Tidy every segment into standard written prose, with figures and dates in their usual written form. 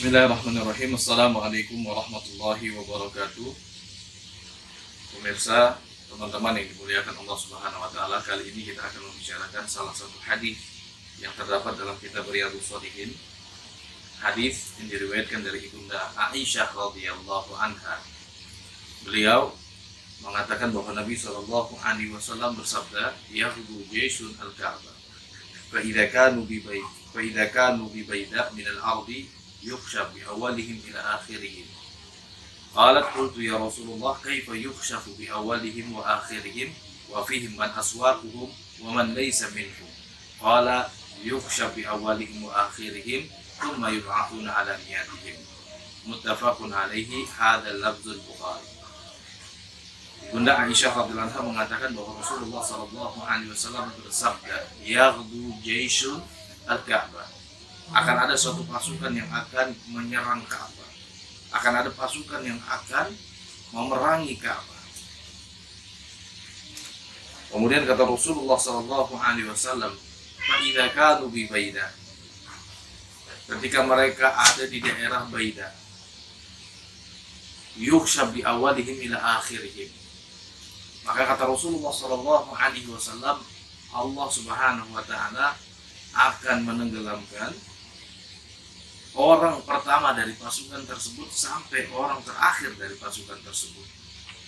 Bismillahirrahmanirrahim. Assalamualaikum warahmatullahi wabarakatuh. Pemirsa, teman-teman yang dimuliakan Allah Subhanahu wa taala, kali ini kita akan membicarakan salah satu hadis yang terdapat dalam kitab Riyadhus Shalihin. Hadis yang diriwayatkan dari Ibunda Aisyah radhiyallahu anha. Beliau mengatakan bahwa Nabi sallallahu alaihi wasallam bersabda, "Yaghdu jayshun al-Ka'bah. Fa idza kanu bi bayda min al-ardi yukhshaf bi awalihim ila akhirihim." Qalat qultu ya Rasulullah kaifa yukhshafu bi awalihim wa akhirihim wa fihim man aswaquhum wa man laysa minhum. Qala yukhshaf bi awalihim wa akhirihim thumma yub'athuna ala niyatihim. Muttafaqun alaihi. Hadzal lafzul Bukhari. Bunda Aisyah radhiyallahu anha mengatakan bahwa Rasulullah sallallahu alaihi wasallam bersabda, "Yaghdu jayshun al-Ka'bah." Akan ada suatu pasukan yang akan menyerang Ka'bah. Akan ada pasukan yang akan memerangi Ka'bah. Kemudian kata Rasulullah sallallahu alaihi wasallam, "Fa idza kanu bi Baida." Ketika mereka ada di daerah Baida, yukhshab bi awalihim ila akhirihim. Maka kata Rasulullah sallallahu alaihi wasallam, Allah Subhanahu wa taala akan menenggelamkan orang pertama dari pasukan tersebut sampai orang terakhir dari pasukan tersebut.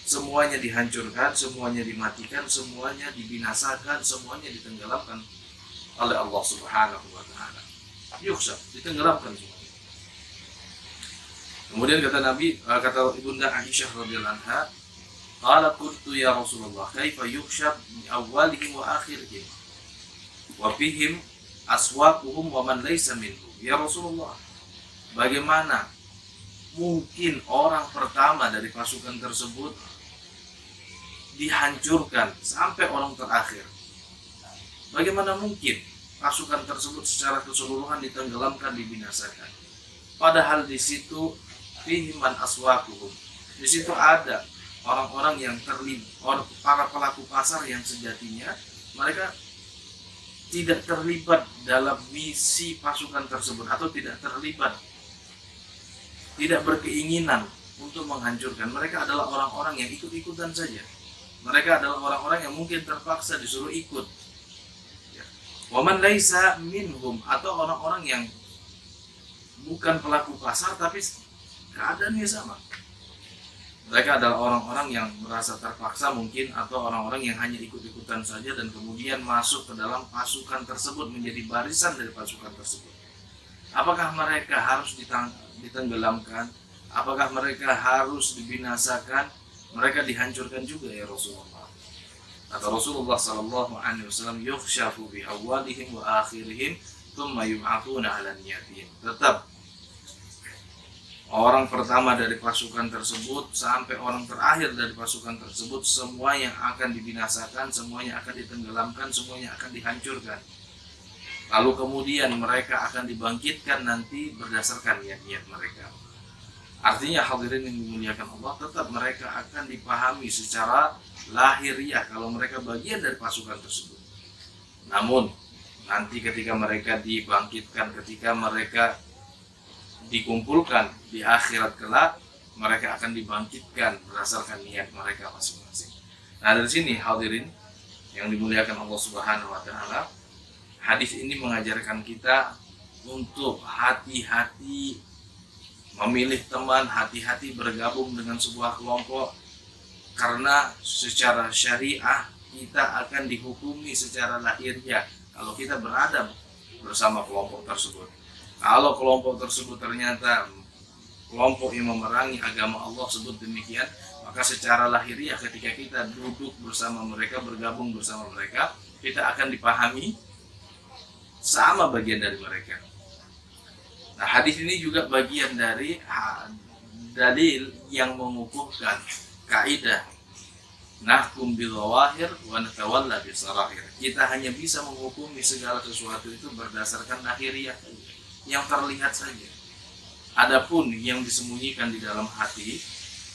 Semuanya dihancurkan, semuanya dimatikan, semuanya dibinasakan, semuanya ditenggelamkan oleh Allah Subhanahu wa taala. Yukhshab, ditenggelamkan semuanya. Kemudian kata Ibunda Aisyah radhiyallahu anha, "Qala qultu ya Rasulullah, kaifa yukhshab bi awwalihim wa akhirihim wa fihim aswaquhum wa man laysa minhum." Ya Rasulullah, bagaimana mungkin orang pertama dari pasukan tersebut dihancurkan sampai orang terakhir? Bagaimana mungkin pasukan tersebut secara keseluruhan ditenggelamkan, dibinasakan? Padahal di situ fihiman aswaquhum. Di situ ada orang-orang yang terlibat, para pelaku pasar yang sejatinya mereka tidak terlibat dalam misi pasukan tersebut atau tidak terlibat, tidak berkeinginan untuk menghancurkan. Mereka adalah orang-orang yang ikut-ikutan saja. Mereka adalah orang-orang yang mungkin terpaksa disuruh ikut. Wa man laisa minhum, atau orang-orang yang bukan pelaku pasar tapi keadaannya sama. Mereka adalah orang-orang yang merasa terpaksa mungkin, atau orang-orang yang hanya ikut-ikutan saja dan kemudian masuk ke dalam pasukan tersebut, menjadi barisan dari pasukan tersebut. Apakah mereka harus ditenggelamkan? Apakah mereka harus dibinasakan? Mereka dihancurkan juga ya Rasulullah. Kata Rasulullah sallallahu alaihi wasallam, "Yukhshafu bi awwalihim wa akhirihim thumma yub'athuna 'ala niyatihim." Tetap orang pertama dari pasukan tersebut sampai orang terakhir dari pasukan tersebut, semua yang akan dibinasakan, semuanya akan ditenggelamkan, semuanya akan dihancurkan. Lalu kemudian mereka akan dibangkitkan nanti berdasarkan niat-niat mereka. Artinya hadirin yang dimuliakan Allah, tetap mereka akan dipahami secara lahiriah kalau mereka bagian dari pasukan tersebut. Namun nanti ketika mereka dibangkitkan, ketika mereka dikumpulkan di akhirat kelak, mereka akan dibangkitkan berdasarkan niat mereka masing-masing. Nah, dari sini hadirin yang dimuliakan Allah Subhanahu wa taala, hadis ini mengajarkan kita untuk hati-hati memilih teman, hati-hati bergabung dengan sebuah kelompok, karena secara syariah kita akan dihukumi secara lahiriah kalau kita berada bersama kelompok tersebut. Kalau kelompok tersebut ternyata kelompok yang memerangi agama Allah sebut demikian, maka secara lahiriah ketika kita duduk bersama mereka, bergabung bersama mereka, kita akan dipahami sama bagian dari mereka. Nah, hadis ini juga bagian dari dalil yang mengukuhkan kaidah nahkum bil zawahir wa natawalla bis sarahir. Kita hanya bisa menghukumi segala sesuatu itu berdasarkan lahiriah, yang terlihat saja. Adapun yang disembunyikan di dalam hati,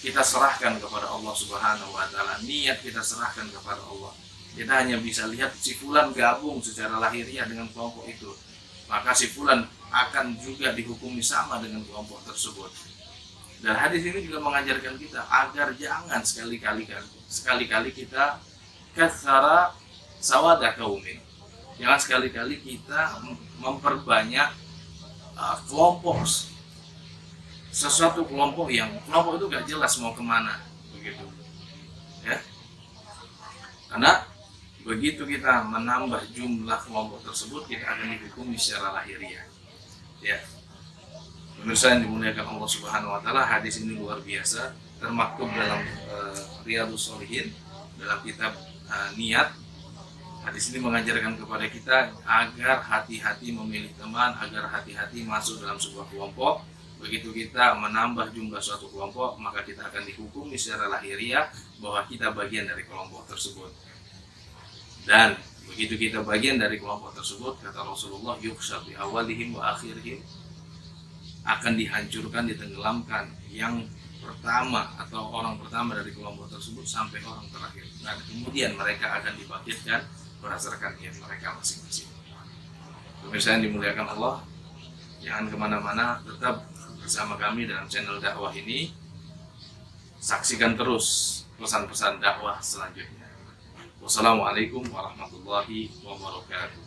kita serahkan kepada Allah Subhanahu wa taala. Niat kita serahkan kepada Allah. Kita hanya bisa lihat si fulan gabung secara lahiriah dengan kelompok itu. maka si fulan akan juga dihukumi sama dengan kelompok tersebut. Dan hadis ini juga mengajarkan kita agar jangan sekali-kali kita katsara sawadah kaumin. Jangan sekali-kali kita memperbanyak kelompok, sesuatu kelompok yang kelompok itu gak jelas mau kemana, begitu ya. Karena begitu kita menambah jumlah kelompok tersebut, kita akan dihukumi secara lahiriah ya. Pemirsa yang dimuliakan Allah Subhanahu wa taala, hadis ini luar biasa, termaktub dalam Riyadhus Shalihin dalam kitab niat. Hadis ini mengajarkan kepada kita agar hati-hati memilih teman, agar hati-hati masuk dalam sebuah kelompok. Begitu kita menambah jumlah suatu kelompok, maka kita akan dihukumi secara lahiriah bahwa kita bagian dari kelompok tersebut. Dan begitu kita bagian dari kelompok tersebut, kata Rasulullah, yukhsar bi awalihim wa akhirihim, akan dihancurkan, ditenggelamkan yang pertama atau orang pertama dari kelompok tersebut sampai orang terakhir. Dan kemudian mereka akan dibangkitkan berdasarkan niat mereka masing-masing. Pemirsa yang dimuliakan Allah, jangan kemana-mana, tetap bersama kami dalam channel dakwah ini. Saksikan terus pesan-pesan dakwah selanjutnya. Wassalamualaikum warahmatullahi wabarakatuh.